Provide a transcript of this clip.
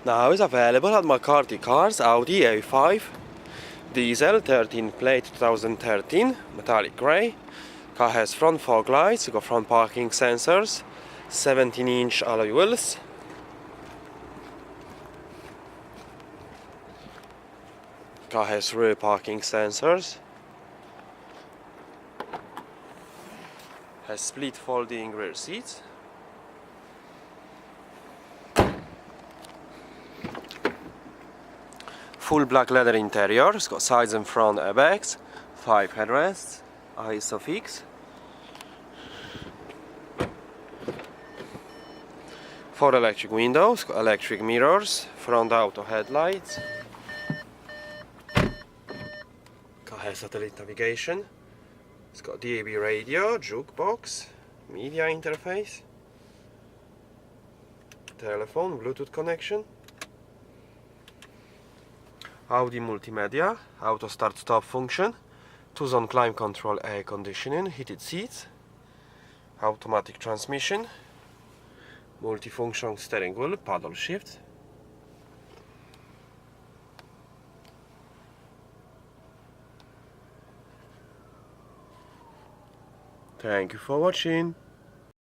Now is available at McCarthy Cars Audi A5 diesel 13 plate 2013 metallic grey. Car has front fog lights, got front parking sensors, 17-inch alloy wheels. Car has rear parking sensors. Has split folding rear seats. Full black leather interior. It's got sides and front airbags, 5 headrests, ISOFIX. 4 electric windows, got electric mirrors, front auto headlights. Car has satellite navigation. It's got DAB radio, jukebox, media interface, telephone, Bluetooth connection. Audi multimedia, auto start stop function, 2-zone climate control, air conditioning, heated seats, automatic transmission, multifunction steering wheel, paddle shift. Thank you for watching.